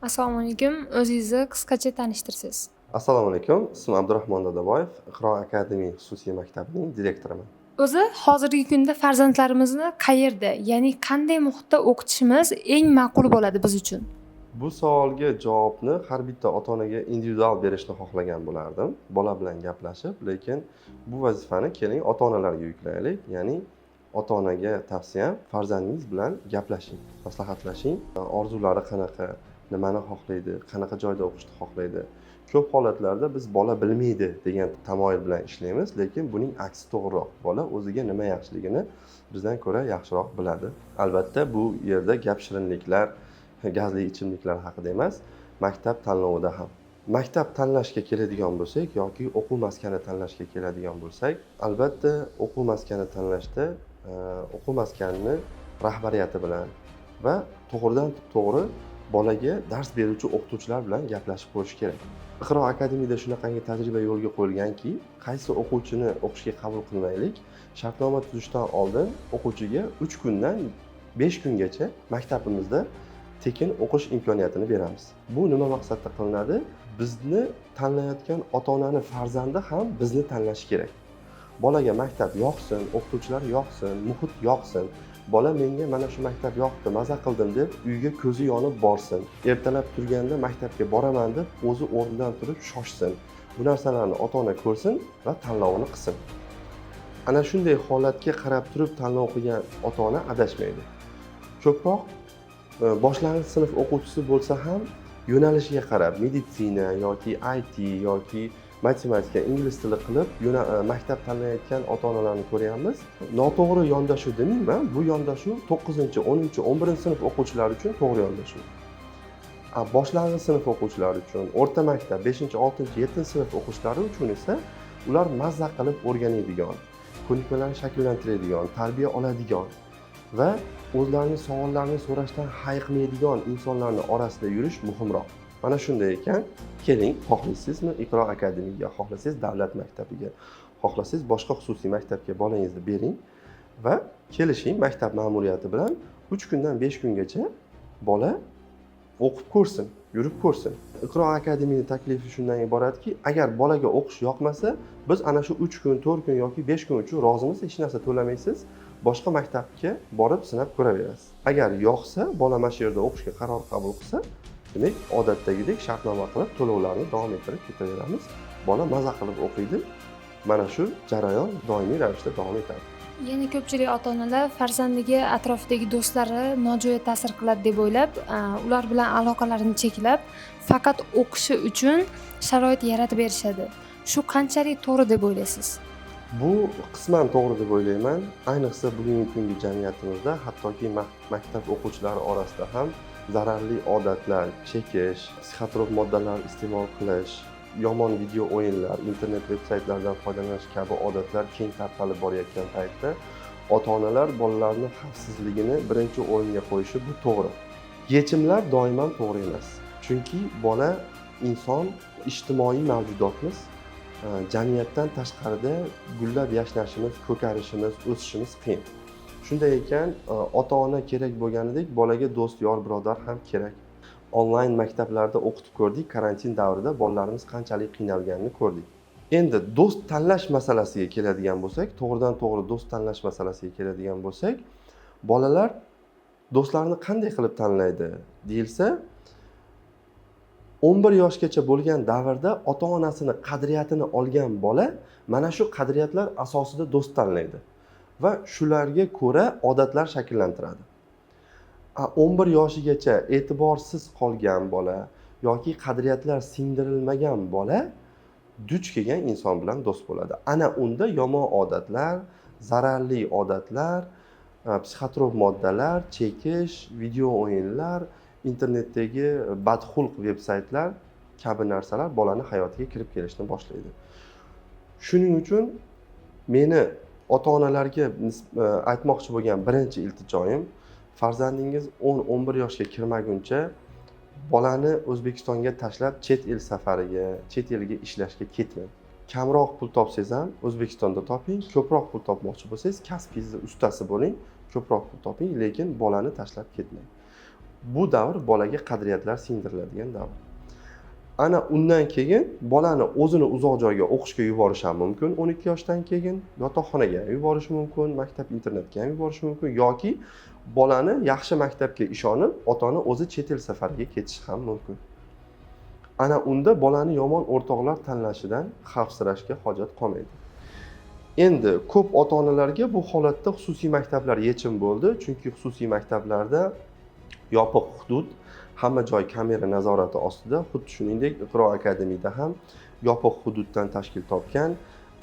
Assalomu alaykum. O'zingizni qisqacha tanishtirsiz. Assalomu alaykum. Ismim Abdurahmon Dodaboyev, Iqro akademiya xususiy maktabining direktoriman. O'zi hozirgi kunda farzandlarimizni qayerda, ya'ni qanday muhitda o'qitishimiz eng ma'qul bo'ladi biz uchun? Bu savolga javobni har bitta ota-onaga individual berishni xohlagan bo'lardim, bola bilan gaplashib, lekin bu vazifani keling ota-onalarga yuklaylik. Ya'ni ota-onaga tavsiyam farzandingiz bilan gaplashing, maslahatlashing. Orzulari qanaqa, nimani xohlaydi, qanaqa joyda o'qishni xohlaydi. Ko'p holatlarda biz bola bilmaydi degan tamoyil bilan ishlaymiz, lekin buning aksi to'g'riroq. Bola o'ziga nima yaxshiligini bizdan ko'ra yaxshiroq biladi. Albatta bu yerda gap shirinliklar, gazli ichimliklar haqida emas, maktab tanlovida ham. Maktab tanlashga keladigan bo'lsak yoki o'quv maskani tanlashga keladigan bo'lsak, albatta o'quv maskani tanlashda o'quv maskanini rahbariyati bilan va to'g'ridan to'g'ri bolaga dars beruvchi o'qituvchilar bilan gaplashib ko'rish kerak. Iqro akademiyada shunaqangi tajriba yo'lga qo'yilganki, qaysi o'quvchini o'qishga qabul qilmaylik, shartnoma tuzishdan oldin o'quvchiga 3 kundan 5 kungacha maktabimizda tekin o'qish imkoniyatini beramiz. Bu nima maqsadda qilinadi? Bizni tanlayotgan ota-onaning farzandi ham bizni tanlashi kerak. Bolaga maktab yoqsin, o'qituvchilar yoqsin, muhit yoqsin. Bola menga mana shu maktab yoqdi, maza qildim deb uyga ko'zi yonib borsin. Ertalab turganda maktabga boraman deb o'zi o'rnidan turib shoshsin. Bu narsalarni ota-ona ko'rsin va tanlovini qilsin. Ana shunday holatga qarab turib tanlov qilgan ota-ona adashmaydi. Ko'proq boshlang'ich sinf o'quvchisi bo'lsa ham yo'nalishiga qarab meditsina yoki IT yoki matematika, ingliz tili qilib maktab tanlayotgan ota-onalarni ko'ryapmiz. Noto'g'ri yondashuv demayman, bu yondashuv 9-10, 11 sinf o'quvchilari uchun to'g'ri yondashuv. Boshlang'ich sinf o'quvchilari uchun, o'rta maktab 5, 6, 7 sinf o'quvchilari uchun esa ular mazza qilib o'rganadigan, ko'nikmalarni shakllantiradigan, tarbiya oladigan va o'zlarining savollarini so'rashdan hayiqmaydigan insonlarning orasida yurish muhimroq. Mana shunday ekan, keling, xohlaysizmi Iqro akademiyaga, xohlasangiz davlat maktabiga, xohlasangiz boshqa xususiy maktabga bolangizni bering va kelishing maktab ma'muriyati bilan 3 kundan 5 kungacha bola o'qib ko'rsin, yurib ko'rsin. Iqro akademiyaning taklifi shundan iboratki, agar bolaga o'qish yoqmasa, biz ana shu 3 kun, 4 kun yoki 5 kun uchun rozimiz, hech narsa to'lamaysiz, boshqa maktabga borib sinab ko'raverasiz. Agar yoqsa, bola mana shu yerda o'qishga qaror qabul qilsa, demak, odatdagidek shartnoma qilib to'lovlarni davom ettirib ketaveramiz. Bola maza qilib o'qiydi. Mana shu jarayon doimiy ravishda davom etadi. Ya'ni ko'pchilik ota-onalar farzandiga atrofidagi do'stlari nojo'ya ta'sir qiladi deb o'ylab, ular bilan aloqalarini cheklab, faqat o'qishi uchun sharoit yaratib berishadi. Shu qanchalik to'g'ri deb o'ylaysiz? Bu qisman to'g'ri deb o'ylayman. Ayniqsa bugungi kungi jamiyatimizda, hattoki maktab o'quvchilari orasida ham zararli odatlar, chekish, psixotrop moddalar iste'mol qilish, yomon video o'yinlar, internet veb-saytlardan foydalanish kabi odatlar keng tarqalib borayotgan paytda ota-onalar bolalarning xavfsizligini birinchi o'ringa qo'yishi bu to'g'ri. Yechimlar doimo to'g'ri emas. Chunki bola inson ijtimoiy mavjudotmiz. Jamiyatdan tashqarida gullab yashnashimiz, ko'karishimiz, o'sishimiz qiyin. Shunday ekan, ota-ona kerak bo'lganidek bolaga do'st, yor, birodar ham kerak. Onlayn maktablarda o'qitib ko'rdik, karantin davrida bolalarimiz qanchalik qiynalganini ko'rdik. Endi do'st tanlash masalasiga keladigan bo'lsak, to'g'ridan to'g'ri do'st tanlash masalasiga keladigan bo'lsak, bolalar do'stlarini qanday qilib tanlaydi deyilsa, 11 yoshgacha bo'lgan davrda ota-onasini qadriyatini olgan bola mana shu qadriyatlar asosida do'st tanlaydi va shularga ko'ra odatlar shakllantiradi. 11 yoshigacha e'tiborsiz qolgan bola yoki qadriyatlar singdirilmagan bola duch kelgan inson bilan do'st bo'ladi. Ana unda yomon odatlar, zararli odatlar, psixotrop moddalar, chekish, video o'yinlar, internetdagi badxulq veb-saytlar kabi narsalar bolani hayotiga kirib kelishni boshlaydi. Shuning uchun meni ota-onalarga aytmoqchi bo'lgan birinchi iltijoyim, farzandingiz 10-11 yoshga kirmaguncha bolani O'zbekistonga tashlab chet el safariga, chet elga ishlashga ketmang. Kamroq pul topsangiz ham O'zbekistonda toping, ko'proq pul topmoqchi bo'lsangiz kasbingizni ustasi bo'ling, ko'proq pul toping, lekin bolani tashlab ketmang. bu davr bolaga qadriyatlar singdiriladigan davr. Ana undan keyin bolani o'zini uzoq joyga o'qishga yuborish ham mumkin. 12 yoshdan keyin yotoqxonaga ham yuborish mumkin, maktab internatga ham yuborish mumkin yoki bolani yaxshi maktabga ishonib, ota-ona o'zi chet el safariga ketishi ham mumkin. Ana unda bolani yomon o'rtoqlar tanlashidan xavfsirashga hojat qolmaydi. Endi ko'p ota-onalarga bu holatda xususiy maktablar yechim bo'ldi, chunki xususiy maktablarda yopiq hudud, hamma joy kamera nazorati ostida, xuddi shuningdek Iqro akademiyada ham yopiq hududdan tashkil topgan,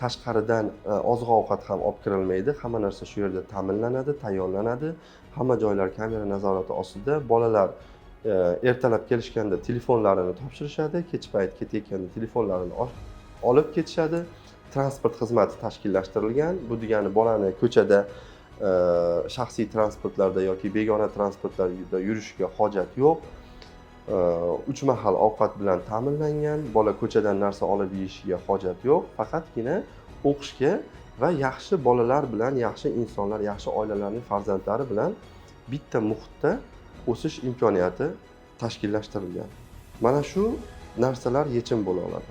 tashqaridan oziq-ovqat ham olib kirilmaydi, hamma narsa shu yerda ta'minlanadi, tayyorlanadi, hamma joylar kamera nazorati ostida. Bolalar ertalab kelishganda telefonlarini topshirishadi, kech payt ketayotganda telefonlarini olib ketishadi. Transport xizmati tashkillashtirilgan. Bu degani bolani ko'chada shaxsiy transportlarda yoki begona transportlarda yurishiga hojat yo'q. 3 mahal ovqat bilan ta'minlangan. Bola ko'chadan narsa olib yeyishiga hojat yo'q. Faqatgina o'qishga va yaxshi bolalar bilan, yaxshi insonlar, yaxshi oilalarning farzandlari bilan bitta muhitda o'sish imkoniyati tashkillashtirilgan. Mana shu narsalar yechim bo'la oladi.